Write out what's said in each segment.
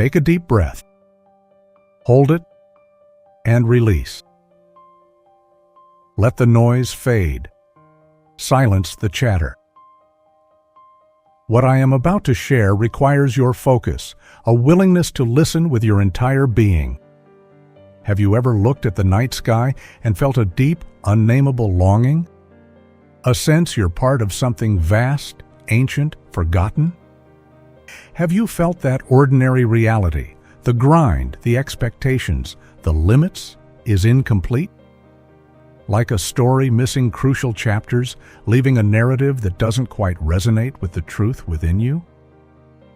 Take a deep breath. Hold it and release. Let the noise fade. Silence the chatter. What I am about to share requires your focus, a willingness to listen with your entire being. Have you ever looked at the night sky and felt a deep, unnameable longing? A sense you're part of something vast, ancient, forgotten? Have you felt that ordinary reality, the grind, the expectations, the limits, is incomplete? Like a story missing crucial chapters, leaving a narrative that doesn't quite resonate with the truth within you?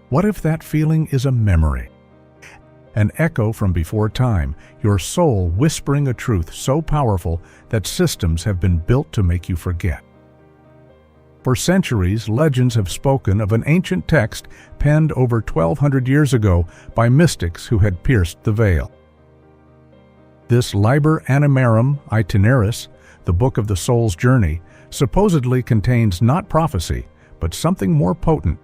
What if that feeling is a memory? An echo from before time, your soul whispering a truth so powerful that systems have been built to make you forget. For centuries, legends have spoken of an ancient text penned over 1,200 years ago by mystics who had pierced the veil. This Liber Animarum Itineris, the book of the soul's journey, supposedly contains not prophecy, but something more potent,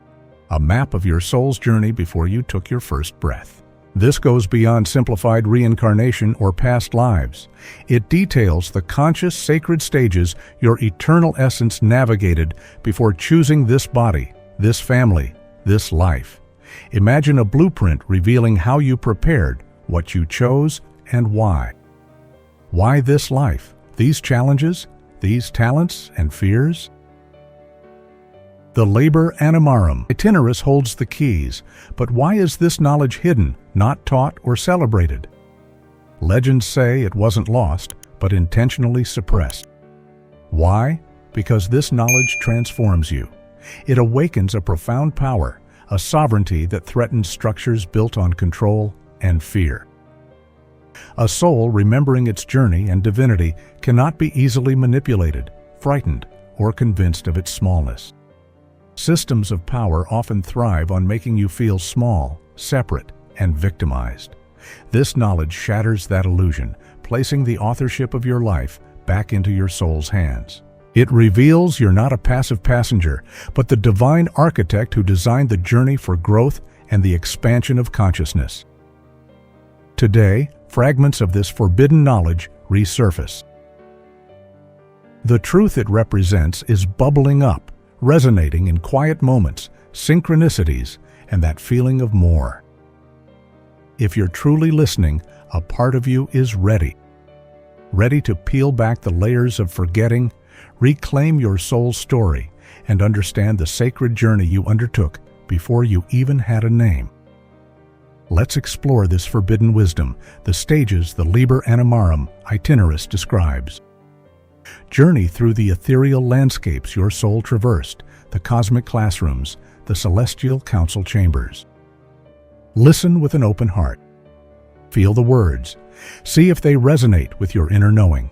a map of your soul's journey before you took your first breath. This goes beyond simplified reincarnation or past lives. It details the conscious sacred stages your eternal essence navigated before choosing this body, this family, this life. Imagine a blueprint revealing how you prepared, what you chose, and why. Why this life, these challenges, these talents and fears? The Liber Animarum Itineris holds the keys, but why is this knowledge hidden, not taught or celebrated? Legends say it wasn't lost, but intentionally suppressed. Why? Because this knowledge transforms you. It awakens a profound power, a sovereignty that threatens structures built on control and fear. A soul remembering its journey and divinity cannot be easily manipulated, frightened, or convinced of its smallness. Systems of power often thrive on making you feel small, separate, and victimized. This knowledge shatters that illusion, placing the authorship of your life back into your soul's hands. It reveals you're not a passive passenger, but the divine architect who designed the journey for growth and the expansion of consciousness. Today, fragments of this forbidden knowledge resurface. The truth it represents is bubbling up, resonating in quiet moments, synchronicities, and that feeling of more. If you're truly listening, a part of you is ready to peel back the layers of forgetting, reclaim your soul's story, and understand the sacred journey you undertook before you even had a name. Let's explore this forbidden wisdom, the stages the Liber Animarum Itineris describes. Journey through the ethereal landscapes your soul traversed, the cosmic classrooms, the celestial council chambers. Listen with an open heart. Feel the words. See if they resonate with your inner knowing.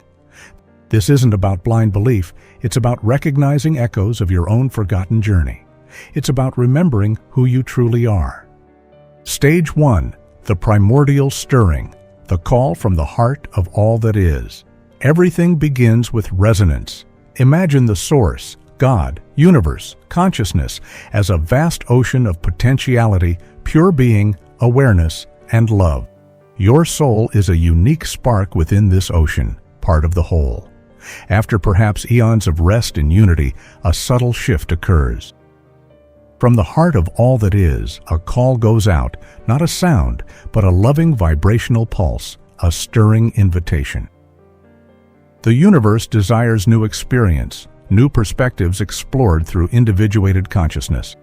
This isn't about blind belief, it's about recognizing echoes of your own forgotten journey. It's about remembering who you truly are. Stage 1. The Primordial Stirring, the call from the heart of all that is. Everything begins with resonance. Imagine the source, God, universe, consciousness as a vast ocean of potentiality, pure being, awareness, and love. Your soul is a unique spark within this ocean, part of the whole. After perhaps eons of rest and unity, a subtle shift occurs. From the heart of all that is, a call goes out, not a sound, but a loving vibrational pulse, a stirring invitation. The universe desires new experience, new perspectives explored through individuated consciousness.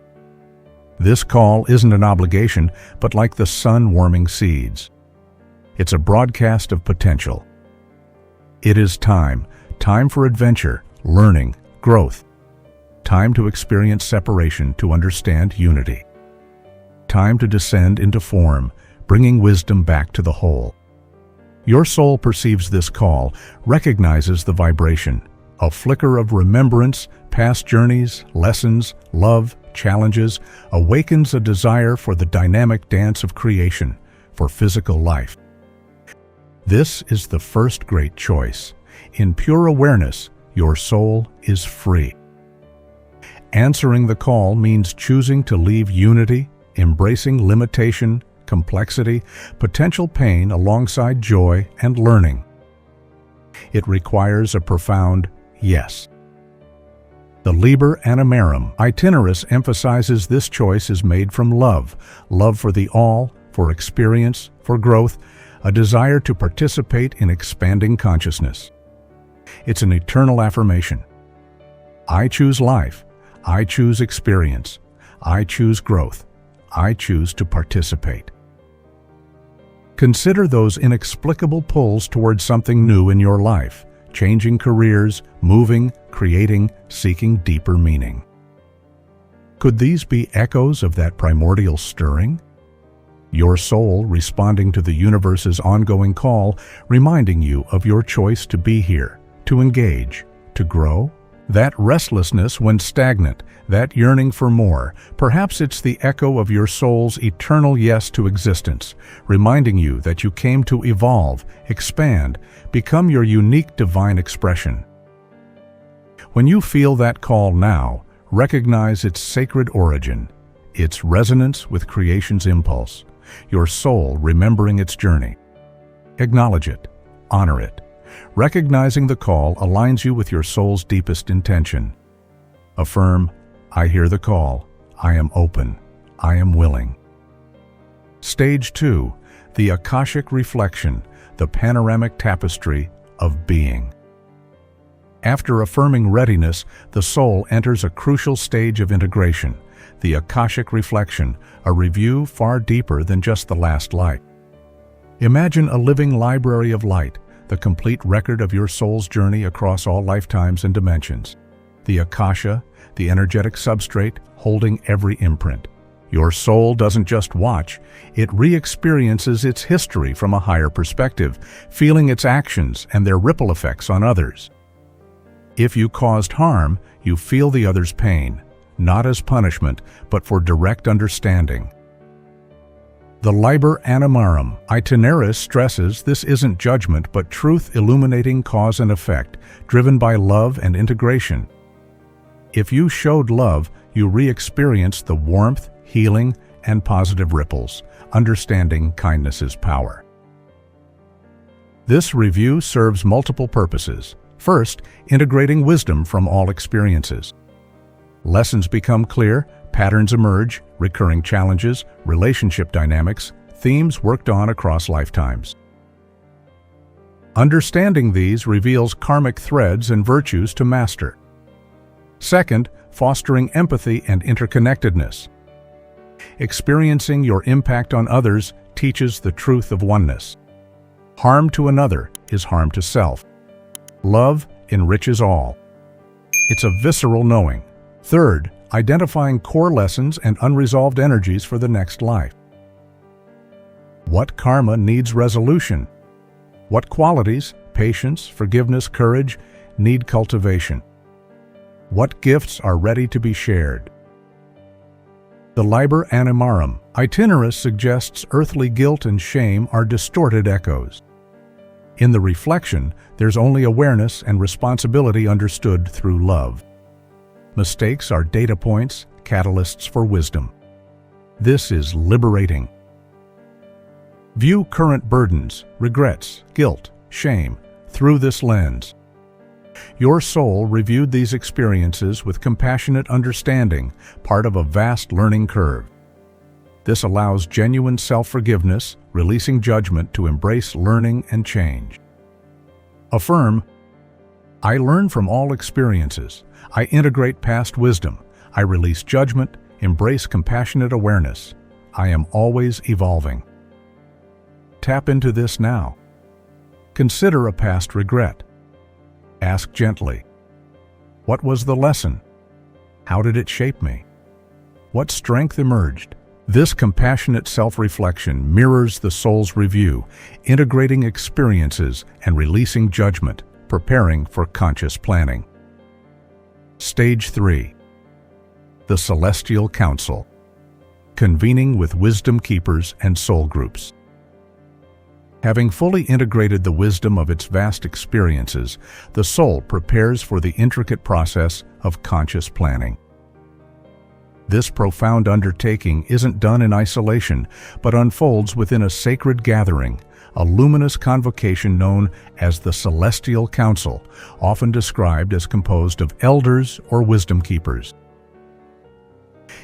This call isn't an obligation, but like the sun warming seeds. It's a broadcast of potential. It is time for adventure, learning, growth. Time to experience separation to understand unity. Time to descend into form, bringing wisdom back to the whole. Your soul perceives this call, recognizes the vibration, a flicker of remembrance, past journeys, lessons, love, challenges, awakens a desire for the dynamic dance of creation, for physical life. This is the first great choice. In pure awareness, your soul is free. Answering the call means choosing to leave unity, embracing limitation, complexity, potential pain alongside joy and learning. It requires a profound yes. The Liber Animarum Itineris emphasizes this choice is made from love for the all, for experience, for growth, a desire to participate in expanding consciousness. It's an eternal affirmation. I choose life. I choose experience. I choose growth. I choose to participate. Consider those inexplicable pulls towards something new in your life, changing careers, moving, creating, seeking deeper meaning. Could these be echoes of that primordial stirring? Your soul responding to the universe's ongoing call, reminding you of your choice to be here, to engage, to grow? That restlessness when stagnant, that yearning for more, perhaps it's the echo of your soul's eternal yes to existence, reminding you that you came to evolve, expand, become your unique divine expression. When you feel that call now, recognize its sacred origin, its resonance with creation's impulse, your soul remembering its journey. Acknowledge it, honor it. Recognizing the call aligns you with your soul's deepest intention. Affirm, I hear the call, I am open, I am willing. Stage 2, the Akashic reflection, the panoramic tapestry of being. After affirming readiness, the soul enters a crucial stage of integration, the Akashic reflection, a review far deeper than just the last light. Imagine a living library of light, the complete record of your soul's journey across all lifetimes and dimensions. The Akasha, the energetic substrate, holding every imprint. Your soul doesn't just watch, it re-experiences its history from a higher perspective, feeling its actions and their ripple effects on others. If you caused harm, you feel the other's pain, not as punishment, but for direct understanding. The Liber Animarum Itineris stresses this isn't judgment but truth illuminating cause and effect, driven by love and integration. If you showed love, you re-experienced the warmth, healing, and positive ripples, understanding kindness's power. This review serves multiple purposes. First, integrating wisdom from all experiences. Lessons become clear, patterns emerge, recurring challenges, relationship dynamics, themes worked on across lifetimes. Understanding these reveals karmic threads and virtues to master. Second, fostering empathy and interconnectedness. Experiencing your impact on others teaches the truth of oneness. Harm to another is harm to self. Love enriches all. It's a visceral knowing. Third, identifying core lessons and unresolved energies for the next life. What karma needs resolution? What qualities, patience, forgiveness, courage, need cultivation? What gifts are ready to be shared? The Liber Animarum Itineris suggests earthly guilt and shame are distorted echoes. In the reflection, there's only awareness and responsibility understood through love. Mistakes are data points, catalysts for wisdom. This is liberating. View current burdens, regrets, guilt, shame through this lens. Your soul reviewed these experiences with compassionate understanding, part of a vast learning curve. This allows genuine self-forgiveness, releasing judgment to embrace learning and change. Affirm, I learn from all experiences. I integrate past wisdom. I release judgment, embrace compassionate awareness. I am always evolving. Tap into this now. Consider a past regret. Ask gently, what was the lesson? How did it shape me? What strength emerged? This compassionate self-reflection mirrors the soul's review, integrating experiences and releasing judgment, preparing for conscious planning. Stage 3. The Celestial Council. Convening with wisdom keepers and soul groups. Having fully integrated the wisdom of its vast experiences, the soul prepares for the intricate process of conscious planning. This profound undertaking isn't done in isolation, but unfolds within a sacred gathering, a luminous convocation known as the Celestial Council, often described as composed of elders or wisdom keepers.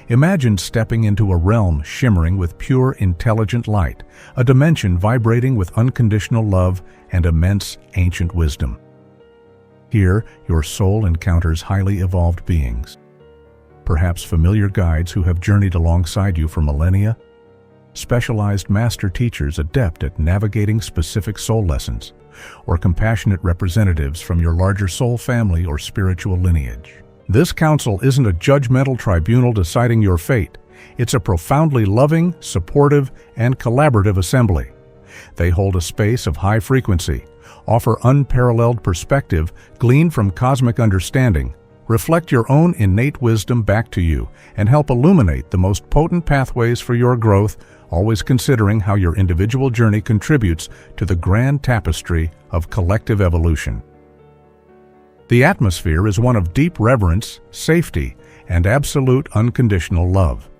Imagine stepping into a realm shimmering with pure, intelligent light, a dimension vibrating with unconditional love and immense ancient wisdom. Here, your soul encounters highly evolved beings, perhaps familiar guides who have journeyed alongside you for millennia, specialized master teachers adept at navigating specific soul lessons, or compassionate representatives from your larger soul family or spiritual lineage. This council isn't a judgmental tribunal deciding your fate. It's a profoundly loving, supportive, and collaborative assembly. They hold a space of high frequency, offer unparalleled perspective gleaned from cosmic understanding, reflect your own innate wisdom back to you, and help illuminate the most potent pathways for your growth, always considering how your individual journey contributes to the grand tapestry of collective evolution. The atmosphere is one of deep reverence, safety, and absolute unconditional love.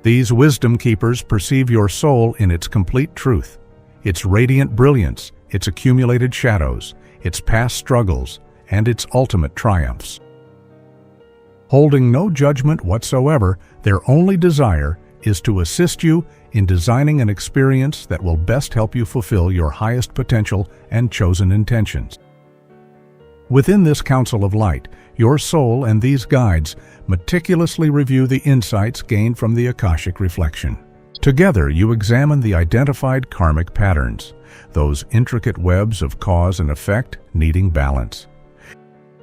These wisdom keepers perceive your soul in its complete truth, its radiant brilliance, its accumulated shadows, its past struggles, and its ultimate triumphs. Holding no judgment whatsoever, their only desire is to assist you in designing an experience that will best help you fulfill your highest potential and chosen intentions. Within this council of light, your soul and these guides meticulously review the insights gained from the Akashic reflection. Together, you examine the identified karmic patterns, those intricate webs of cause and effect needing balance.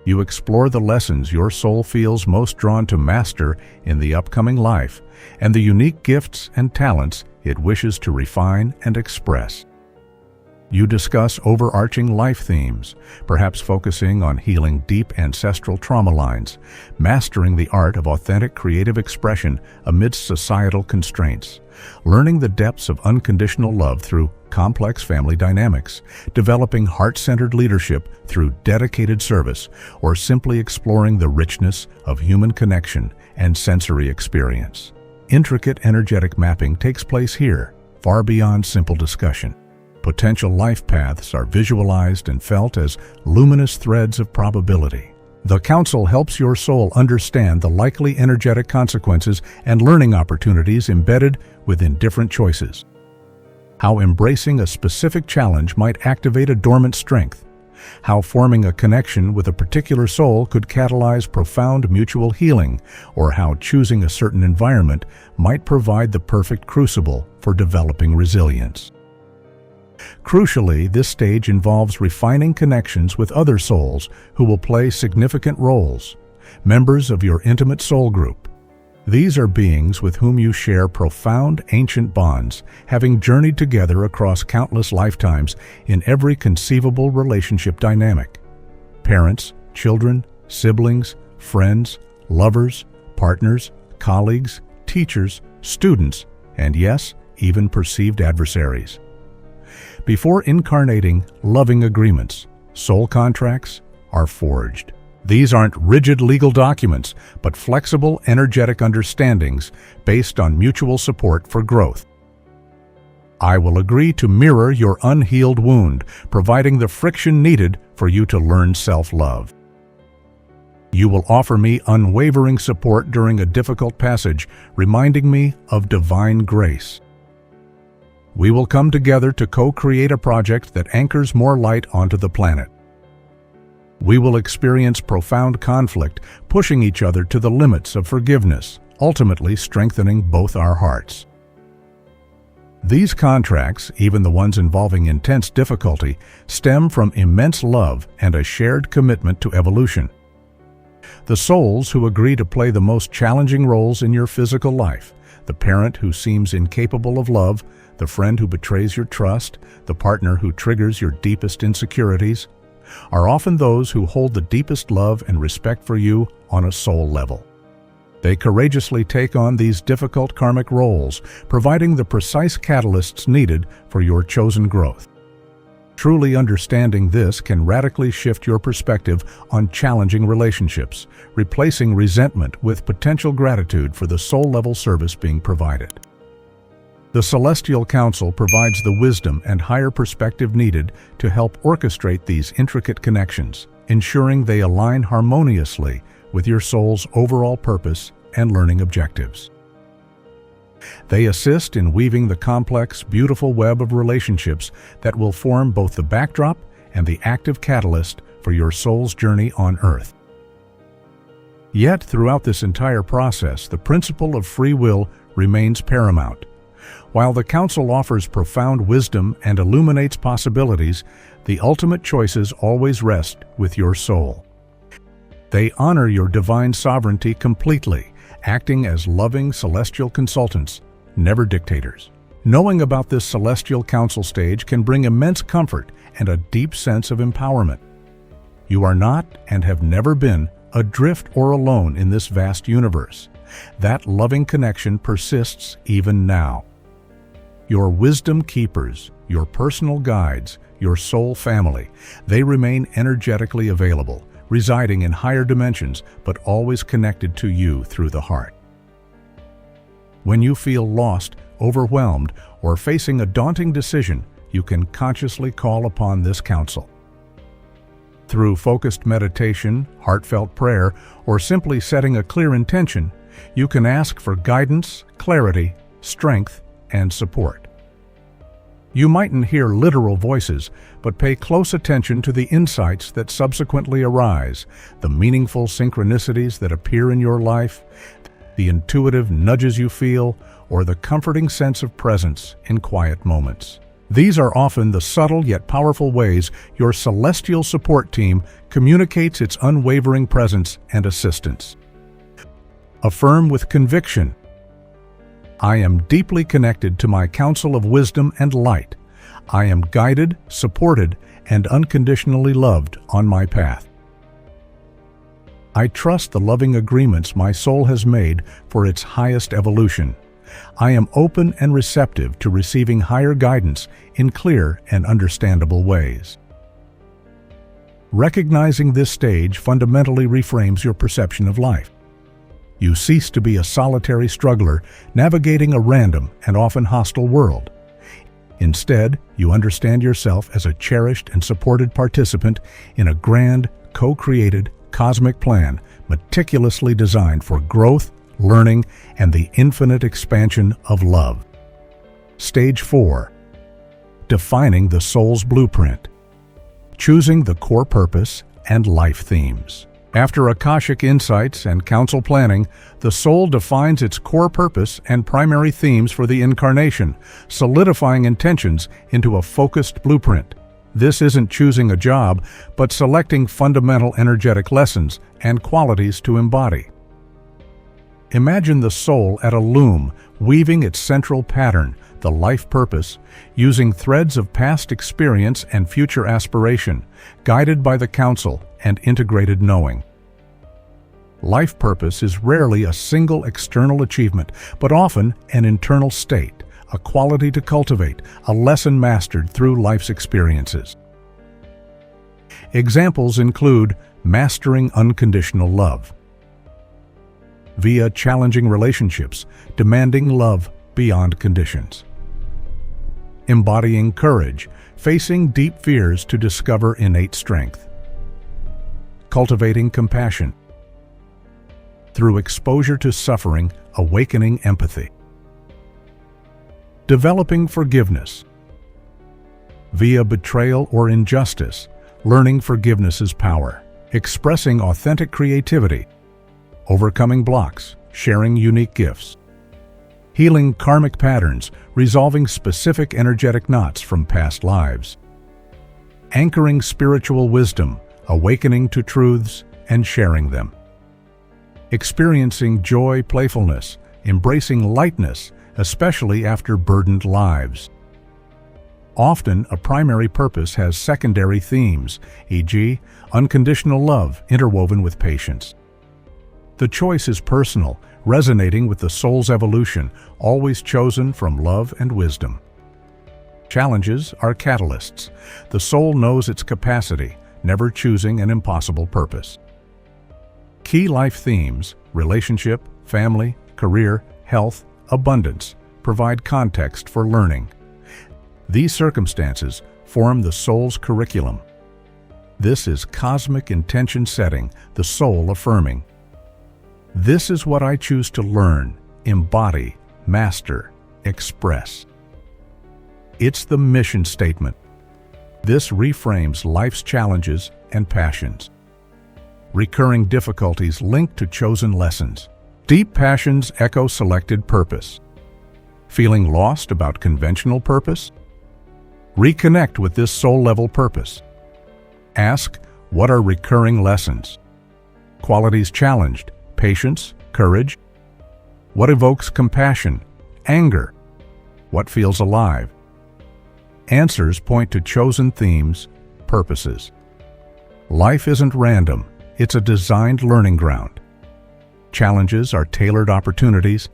You explore the lessons your soul feels most drawn to master in the upcoming life, and the unique gifts and talents it wishes to refine and express. You discuss overarching life themes, perhaps focusing on healing deep ancestral trauma lines, mastering the art of authentic creative expression amidst societal constraints, learning the depths of unconditional love through complex family dynamics, developing heart-centered leadership through dedicated service, or simply exploring the richness of human connection and sensory experience. Intricate energetic mapping takes place here, far beyond simple discussion. Potential life paths are visualized and felt as luminous threads of probability. The council helps your soul understand the likely energetic consequences and learning opportunities embedded within different choices. How embracing a specific challenge might activate a dormant strength. How forming a connection with a particular soul could catalyze profound mutual healing, or how choosing a certain environment might provide the perfect crucible for developing resilience. Crucially, this stage involves refining connections with other souls who will play significant roles, members of your intimate soul group. These are beings with whom you share profound ancient bonds, having journeyed together across countless lifetimes in every conceivable relationship dynamic. Parents, children, siblings, friends, lovers, partners, colleagues, teachers, students, and yes, even perceived adversaries. Before incarnating, loving agreements, soul contracts, are forged. These aren't rigid legal documents, but flexible, energetic understandings based on mutual support for growth. I will agree to mirror your unhealed wound, providing the friction needed for you to learn self-love. You will offer me unwavering support during a difficult passage, reminding me of divine grace. We will come together to co-create a project that anchors more light onto the planet. We will experience profound conflict, pushing each other to the limits of forgiveness, ultimately strengthening both our hearts. These contracts, even the ones involving intense difficulty, stem from immense love and a shared commitment to evolution. The souls who agree to play the most challenging roles in your physical life, the parent who seems incapable of love, the friend who betrays your trust, the partner who triggers your deepest insecurities, are often those who hold the deepest love and respect for you on a soul level. They courageously take on these difficult karmic roles, providing the precise catalysts needed for your chosen growth. Truly understanding this can radically shift your perspective on challenging relationships, replacing resentment with potential gratitude for the soul-level service being provided. The Celestial Council provides the wisdom and higher perspective needed to help orchestrate these intricate connections, ensuring they align harmoniously with your soul's overall purpose and learning objectives. They assist in weaving the complex, beautiful web of relationships that will form both the backdrop and the active catalyst for your soul's journey on Earth. Yet, throughout this entire process, the principle of free will remains paramount. While the Council offers profound wisdom and illuminates possibilities, the ultimate choices always rest with your soul. They honor your divine sovereignty completely, acting as loving celestial consultants, never dictators. Knowing about this Celestial Council stage can bring immense comfort and a deep sense of empowerment. You are not, and have never been, adrift or alone in this vast universe. That loving connection persists even now. Your wisdom keepers, your personal guides, your soul family, they remain energetically available, residing in higher dimensions, but always connected to you through the heart. When you feel lost, overwhelmed, or facing a daunting decision, you can consciously call upon this council. Through focused meditation, heartfelt prayer, or simply setting a clear intention, you can ask for guidance, clarity, strength, and support. You mightn't hear literal voices, but pay close attention to the insights that subsequently arise, the meaningful synchronicities that appear in your life, the intuitive nudges you feel, or the comforting sense of presence in quiet moments. These are often the subtle yet powerful ways your celestial support team communicates its unwavering presence and assistance. Affirm with conviction, I am deeply connected to my council of wisdom and light. I am guided, supported, and unconditionally loved on my path. I trust the loving agreements my soul has made for its highest evolution. I am open and receptive to receiving higher guidance in clear and understandable ways. Recognizing this stage fundamentally reframes your perception of life. You cease to be a solitary struggler navigating a random and often hostile world. Instead, you understand yourself as a cherished and supported participant in a grand, co-created cosmic plan meticulously designed for growth, learning, and the infinite expansion of love. Stage 4. Defining the soul's blueprint. Choosing the core purpose and life themes. After Akashic insights and council planning, the soul defines its core purpose and primary themes for the incarnation, solidifying intentions into a focused blueprint. This isn't choosing a job, but selecting fundamental energetic lessons and qualities to embody. Imagine the soul at a loom, weaving its central pattern, the life purpose, using threads of past experience and future aspiration, guided by the council and integrated knowing. Life purpose is rarely a single external achievement, but often an internal state, a quality to cultivate, a lesson mastered through life's experiences. Examples include mastering unconditional love, via challenging relationships, demanding love beyond conditions. Embodying courage, facing deep fears to discover innate strength. Cultivating compassion, through exposure to suffering, awakening empathy. Developing forgiveness, via betrayal or injustice, learning forgiveness's power. Expressing authentic creativity, overcoming blocks, sharing unique gifts. Healing karmic patterns, resolving specific energetic knots from past lives. Anchoring spiritual wisdom, awakening to truths and sharing them. Experiencing joy, playfulness, embracing lightness, especially after burdened lives. Often, a primary purpose has secondary themes, e.g., unconditional love interwoven with patience. The choice is personal, resonating with the soul's evolution, always chosen from love and wisdom. Challenges are catalysts. The soul knows its capacity, never choosing an impossible purpose. Key life themes, relationship, family, career, health, abundance, provide context for learning. These circumstances form the soul's curriculum. This is cosmic intention setting, the soul affirming. This is what I choose to learn, embody, master, express. It's the mission statement. This reframes life's challenges and passions. Recurring difficulties linked to chosen lessons. Deep passions echo selected purpose. Feeling lost about conventional purpose? Reconnect with this soul-level purpose. Ask, what are recurring lessons? Qualities challenged, patience, courage. What evokes compassion, anger? What feels alive? Answers point to chosen themes, purposes. Life isn't random, it's a designed learning ground. Challenges are tailored opportunities.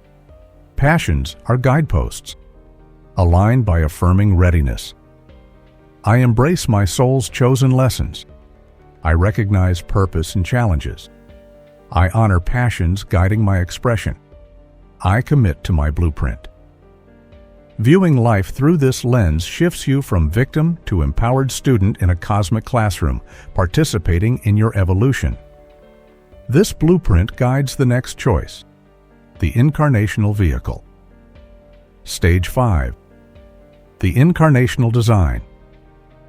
Passions are guideposts, aligned by affirming readiness. I embrace my soul's chosen lessons. I recognize purpose in challenges. I honor passions guiding my expression. I commit to my blueprint. Viewing life through this lens shifts you from victim to empowered student in a cosmic classroom, participating in your evolution. This blueprint guides the next choice, the incarnational vehicle. Stage 5. The incarnational design.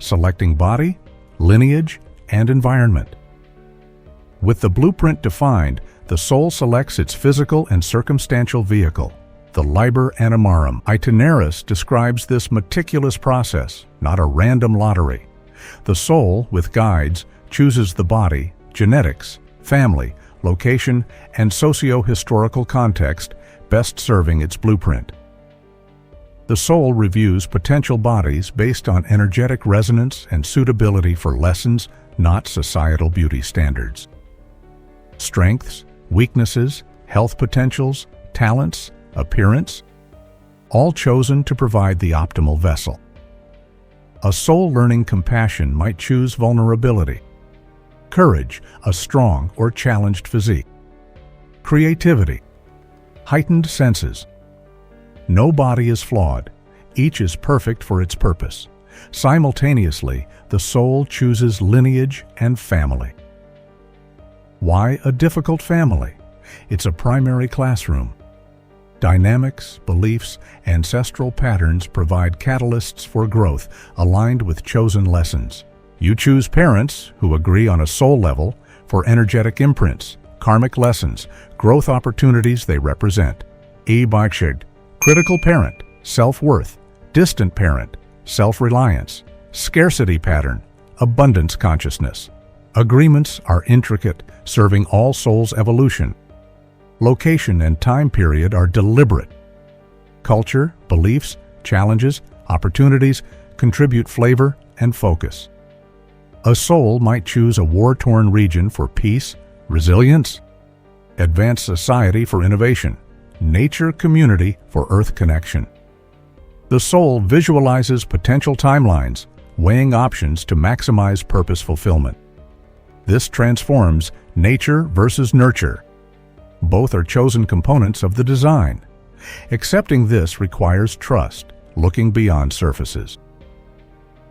Selecting body, lineage, and environment. With the blueprint defined, the soul selects its physical and circumstantial vehicle. The Liber Animarum Itineris describes this meticulous process, not a random lottery. The soul, with guides, chooses the body, genetics, family, location, and socio-historical context best serving its blueprint. The soul reviews potential bodies based on energetic resonance and suitability for lessons, not societal beauty standards. Strengths, weaknesses, health potentials, talents, appearance, all chosen to provide the optimal vessel. A soul learning compassion might choose vulnerability. Courage, a strong or challenged physique. Creativity, heightened senses. No body is flawed. Each is perfect for its purpose. Simultaneously, the soul chooses lineage and family. Why a difficult family? It's a primary classroom. Dynamics, beliefs, ancestral patterns provide catalysts for growth aligned with chosen lessons. You choose parents who agree on a soul level for energetic imprints, karmic lessons, growth opportunities they represent. Akashic, critical parent, self-worth, distant parent, self-reliance, scarcity pattern, abundance consciousness. Agreements are intricate, serving all souls' evolution. Location and time period are deliberate. Culture, beliefs, challenges, opportunities contribute flavor and focus. A soul might choose a war-torn region for peace, resilience, advanced society for innovation, nature community for earth connection. The soul visualizes potential timelines, weighing options to maximize purpose fulfillment. This transforms nature versus nurture. Both are chosen components of the design. Accepting this requires trust, looking beyond surfaces.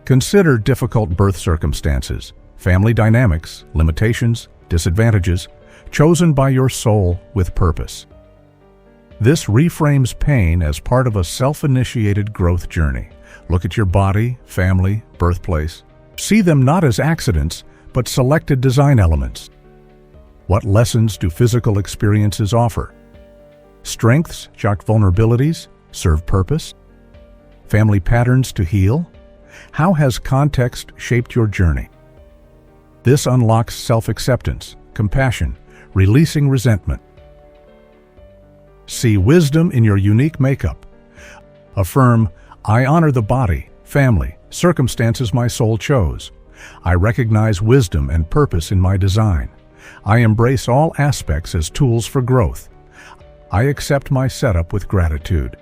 Consider difficult birth circumstances, family dynamics, limitations, disadvantages, chosen by your soul with purpose. This reframes pain as part of a self-initiated growth journey. Look at your body, family, birthplace. See them not as accidents, but selected design elements. What lessons do physical experiences offer? Strengths shock vulnerabilities, serve purpose. Family patterns to heal. How has context shaped your journey? This unlocks self-acceptance, compassion, releasing resentment. See wisdom in your unique makeup. Affirm, I honor the body, family, circumstances my soul chose. I recognize wisdom and purpose in my design. I embrace all aspects as tools for growth. I accept my setup with gratitude.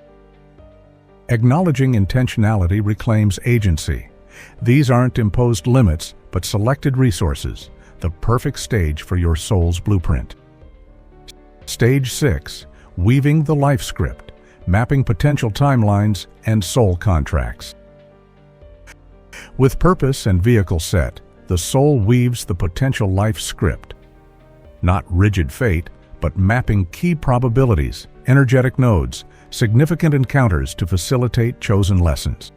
Acknowledging intentionality reclaims agency. These aren't imposed limits, but selected resources, the perfect stage for your soul's blueprint. Stage 6. Weaving the life script, mapping potential timelines and soul contracts. With purpose and vehicle set, the soul weaves the potential life script. Not rigid fate, but mapping key probabilities, energetic nodes, significant encounters to facilitate chosen lessons.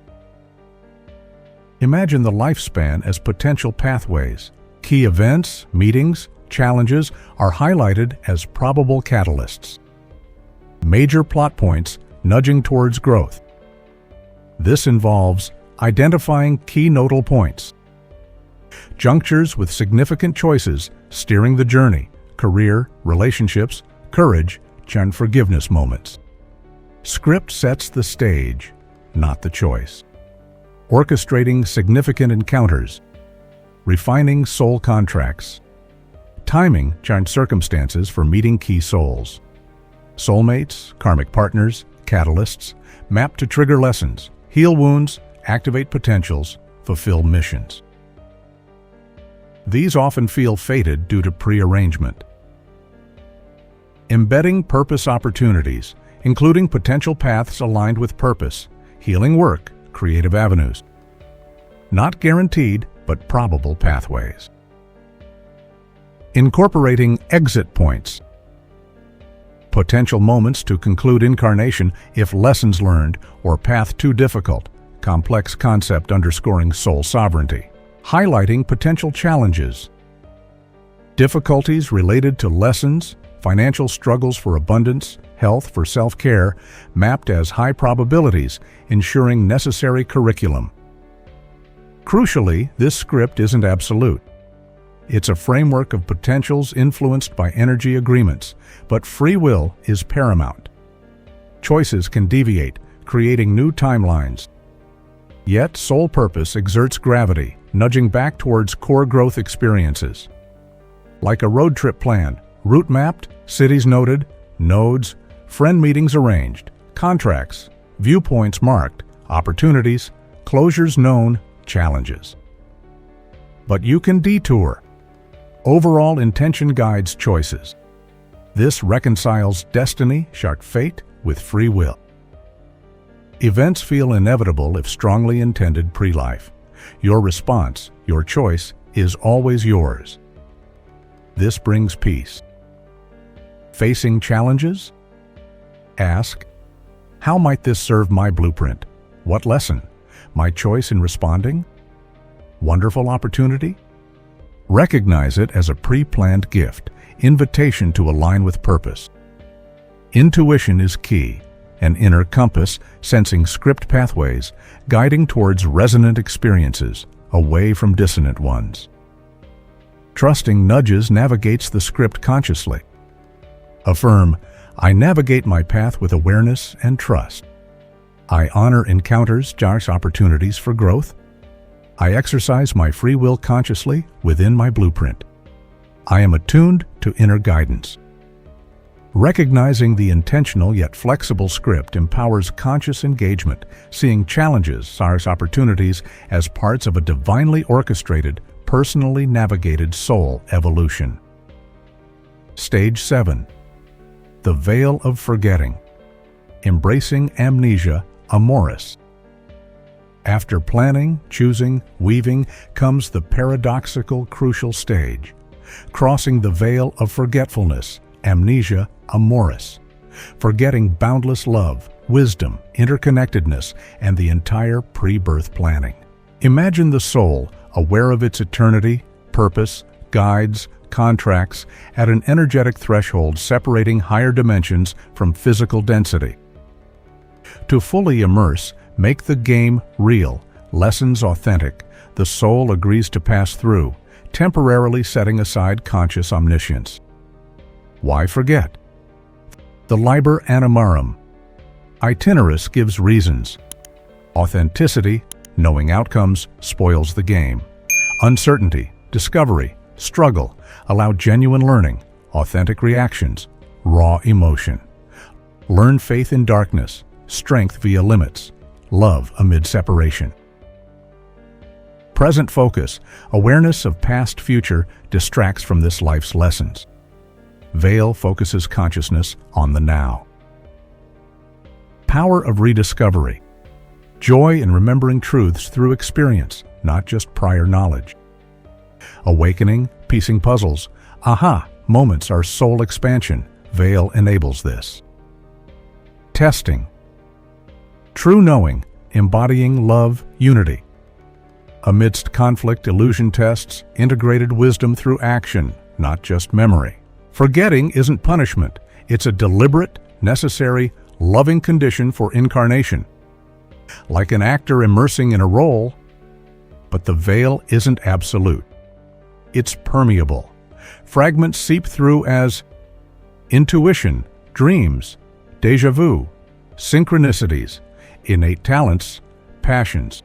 Imagine the lifespan as potential pathways. Key events, meetings, challenges are highlighted as probable catalysts. Major plot points nudging towards growth. This involves identifying key nodal points, junctures with significant choices steering the journey, career, relationships, courage, and forgiveness moments. Script sets the stage, not the choice. Orchestrating significant encounters, refining soul contracts, timing and circumstances for meeting key souls. Soulmates, karmic partners, catalysts, map to trigger lessons, heal wounds, activate potentials, fulfill missions. These often feel fated due to prearrangement. Embedding purpose opportunities, including potential paths aligned with purpose, healing work, creative avenues. Not guaranteed, but probable pathways. Incorporating exit points. Potential moments to conclude incarnation if lessons learned or path too difficult, complex concept underscoring soul sovereignty. Highlighting potential challenges. Difficulties related to lessons, financial struggles for abundance, health for self-care, mapped as high probabilities, ensuring necessary curriculum. Crucially, this script isn't absolute. It's a framework of potentials influenced by energy agreements, but free will is paramount. Choices can deviate, creating new timelines. Yet soul purpose exerts gravity, nudging back towards core growth experiences. Like a road trip plan, route mapped, cities noted, nodes, friend meetings arranged, contracts, viewpoints marked, opportunities, closures known, challenges. But you can detour. Overall intention guides choices. This reconciles destiny, fate, with free will. Events feel inevitable if strongly intended pre-life. Your response, your choice, is always yours. This brings peace. Facing challenges? Ask, how might this serve my blueprint? What lesson? My choice in responding? Wonderful opportunity? Recognize it as a pre-planned gift, invitation to align with purpose. Intuition is key, an inner compass sensing script pathways, guiding towards resonant experiences, away from dissonant ones. Trusting nudges navigates the script consciously. Affirm, I navigate my path with awareness and trust. I honor encounters, opportunities for growth. I exercise my free will consciously within my blueprint. I am attuned to inner guidance. Recognizing the intentional yet flexible script empowers conscious engagement, seeing challenges, opportunities as parts of a divinely orchestrated, personally navigated soul evolution. Stage 7. The Veil of Forgetting. Embracing Amnesia, Amoris. After planning, choosing, weaving comes the paradoxical, crucial stage. Crossing the veil of forgetfulness, Amnesia, Amoris. Forgetting boundless love, wisdom, interconnectedness, and the entire pre-birth planning. Imagine the soul, aware of its eternity, purpose, guides, contracts, at an energetic threshold separating higher dimensions from physical density. To fully immerse, make the game real, lessons authentic, the soul agrees to pass through, temporarily setting aside conscious omniscience. Why forget? The Liber Animarum Itineris gives reasons. Authenticity, knowing outcomes, spoils the game. Uncertainty, discovery, struggle, allow genuine learning, authentic reactions, raw emotion. Learn faith in darkness, strength via limits, love amid separation. Present focus, awareness of past future, distracts from this life's lessons. Veil focuses consciousness on the now. Power of rediscovery. Joy in remembering truths through experience, not just prior knowledge. Awakening, piecing puzzles. Aha! Moments are soul expansion. Veil enables this. Testing. True knowing, embodying love, unity. Amidst conflict, illusion tests, integrated wisdom through action, not just memory. Forgetting isn't punishment. It's a deliberate, necessary, loving condition for incarnation. Like an actor immersing in a role, but the veil isn't absolute. It's permeable. Fragments seep through as intuition, dreams, déjà vu, synchronicities, innate talents, passions,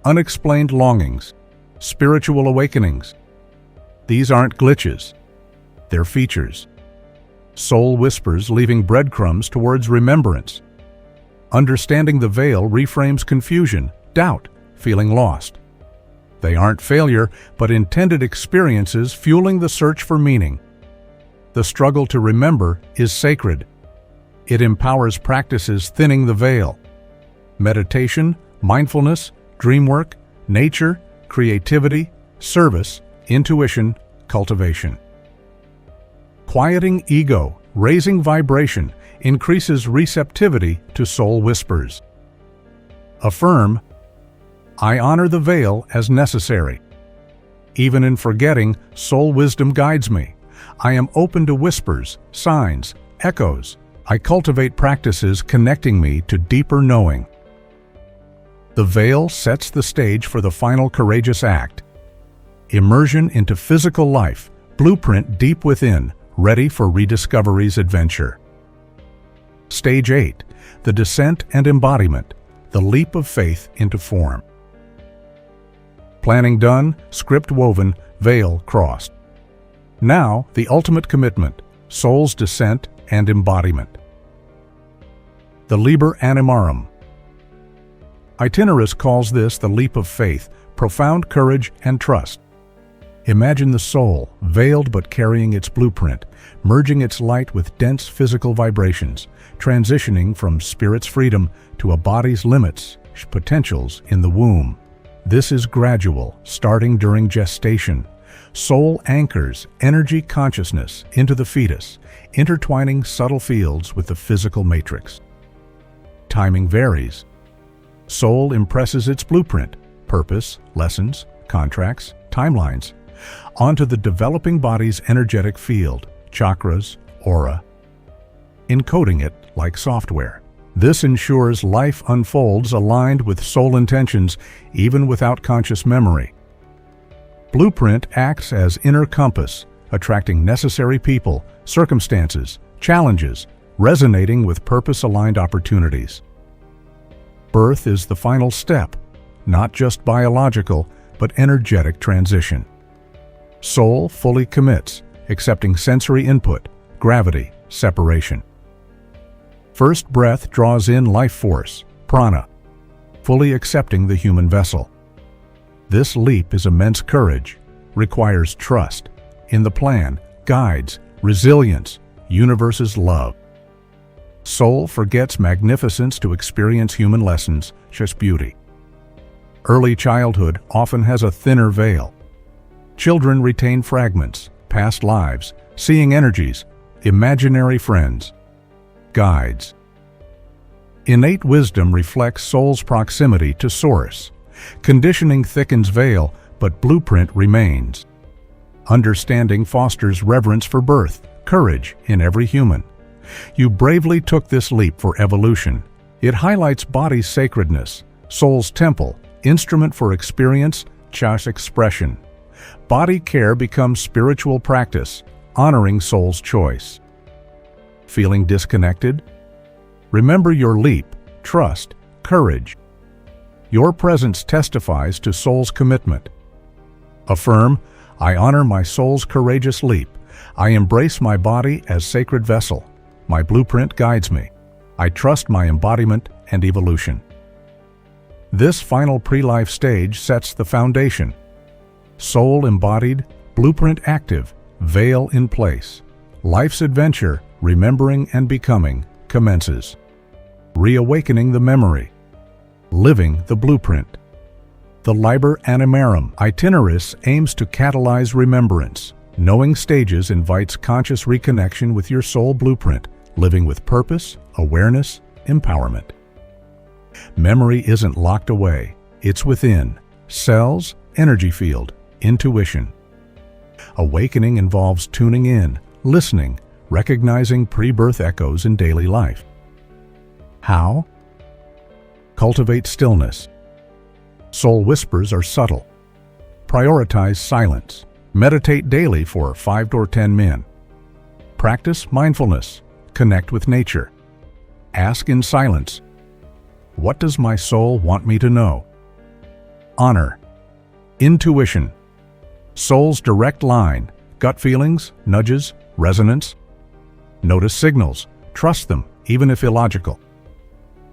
unexplained longings, spiritual awakenings. These aren't glitches. They're features. Soul whispers leaving breadcrumbs towards remembrance. Understanding the veil reframes confusion, doubt, feeling lost. They aren't failure, but intended experiences fueling the search for meaning. The struggle to remember is sacred. It empowers practices thinning the veil. Meditation, mindfulness, dreamwork, nature, creativity, service, intuition, cultivation. Quieting ego, raising vibration, increases receptivity to soul whispers. Affirm, I honor the veil as necessary. Even in forgetting, soul wisdom guides me. I am open to whispers, signs, echoes. I cultivate practices connecting me to deeper knowing. The veil sets the stage for the final courageous act. Immersion into physical life, blueprint deep within, ready for rediscovery's adventure. Stage 8, the descent and embodiment, the leap of faith into form. Planning done, script woven, veil crossed. Now, the ultimate commitment, soul's descent and embodiment. The Liber Animarum Itineris calls this the leap of faith, profound courage and trust. Imagine the soul, veiled but carrying its blueprint, merging its light with dense physical vibrations, transitioning from spirit's freedom to a body's limits, potentials in the womb. This is gradual, starting during gestation. Soul anchors energy consciousness into the fetus, intertwining subtle fields with the physical matrix. Timing varies. Soul impresses its blueprint, purpose, lessons, contracts, timelines, onto the developing body's energetic field, chakras, aura, encoding it like software. This ensures life unfolds aligned with soul intentions, even without conscious memory. Blueprint acts as inner compass, attracting necessary people, circumstances, challenges, resonating with purpose-aligned opportunities. Birth is the final step, not just biological, but energetic transition. Soul fully commits, accepting sensory input, gravity, separation. First breath draws in life force, prana, fully accepting the human vessel. This leap is immense courage, requires trust in the plan, guides, resilience, universe's love. Soul forgets magnificence to experience human lessons, just beauty. Early childhood often has a thinner veil. Children retain fragments, past lives, seeing energies, imaginary friends, guides. Innate wisdom reflects soul's proximity to source. Conditioning thickens veil, but blueprint remains. Understanding fosters reverence for birth, courage in every human. You bravely took this leap for evolution. It highlights body's sacredness, soul's temple, instrument for experience, chas expression. Body care becomes spiritual practice, honoring soul's choice. Feeling disconnected? Remember your leap, trust, courage. Your presence testifies to soul's commitment. Affirm, I honor my soul's courageous leap. I embrace my body as sacred vessel. My blueprint guides me. I trust my embodiment and evolution. This final pre-life stage sets the foundation. Soul embodied, blueprint active, veil in place. Life's adventure, remembering and becoming, commences. Reawakening the memory. Living the blueprint. The Liber Animarum Itineris aims to catalyze remembrance. Knowing stages invites conscious reconnection with your soul blueprint, living with purpose, awareness, empowerment. Memory isn't locked away, it's within. Cells, energy field, intuition. Awakening involves tuning in, listening, recognizing pre-birth echoes in daily life. How? Cultivate stillness. Soul whispers are subtle. Prioritize silence. Meditate daily for 5 or 10 minutes. Practice mindfulness. Connect with nature. Ask in silence, what does my soul want me to know? Honor. Intuition. Soul's direct line, gut feelings, nudges, resonance. Notice signals. Trust them, even if illogical.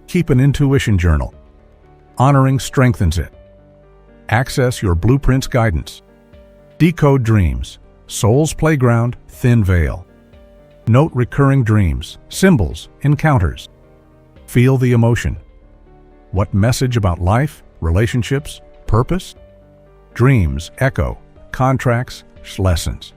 Keep an intuition journal. Honoring strengthens it. Access your blueprint's guidance. Decode dreams. Soul's playground, thin veil. Note recurring dreams, symbols, encounters. Feel the emotion. What message about life, relationships, purpose? Dreams echo, contracts, lessons.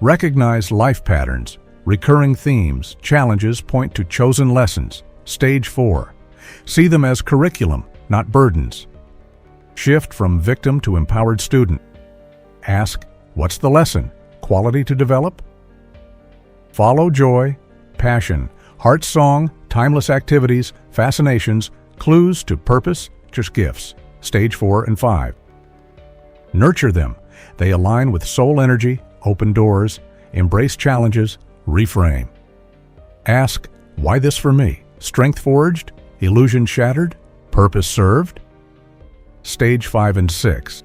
Recognize life patterns. Recurring themes, challenges point to chosen lessons. Stage 4. See them as curriculum, not burdens. Shift from victim to empowered student. Ask, what's the lesson? Quality to develop? Follow joy, passion, heart song, timeless activities, fascinations, clues to purpose, just gifts. Stage 4 and 5. Nurture them. They align with soul energy, open doors, embrace challenges, reframe. Ask, why this for me? Strength forged? Illusion shattered? Purpose served? Stage 5 and 6.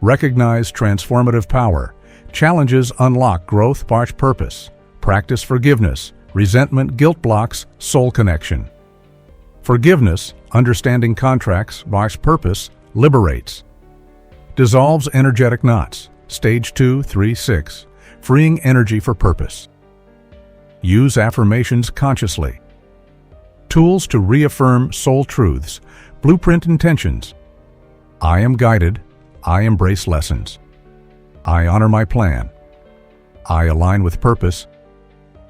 Recognize transformative power. Challenges unlock growth, purpose. Practice forgiveness. Resentment, guilt blocks, soul connection. Forgiveness, understanding contracts, purpose, liberates. Dissolves energetic knots. Stage 2, 3, 6. Freeing energy for purpose. Use affirmations consciously. Tools to reaffirm soul truths. Blueprint intentions. I am guided. I embrace lessons. I honor my plan. I align with purpose.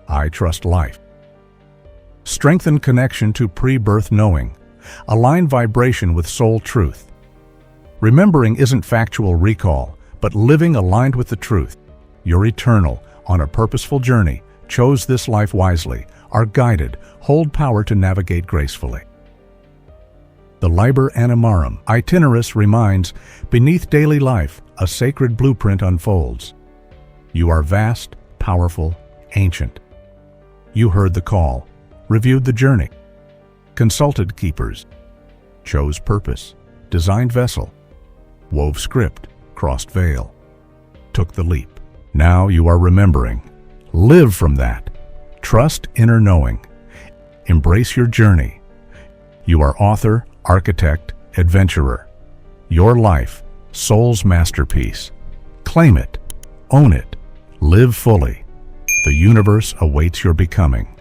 I trust life. Strengthen connection to pre-birth knowing. Align vibration with soul truth. Remembering isn't factual recall, but living aligned with the truth. You're eternal, on a purposeful journey, chose this life wisely, are guided, hold power to navigate gracefully. The Liber Animarum Itineris reminds, beneath daily life, a sacred blueprint unfolds. You are vast, powerful, ancient. You heard the call, reviewed the journey, consulted keepers, chose purpose, designed vessel, wove script, crossed veil, took the leap. Now you are remembering. Live from that. Trust inner knowing. Embrace your journey. You are author, architect, adventurer. Your life, soul's masterpiece. Claim it. Own it. Live fully. The universe awaits your becoming.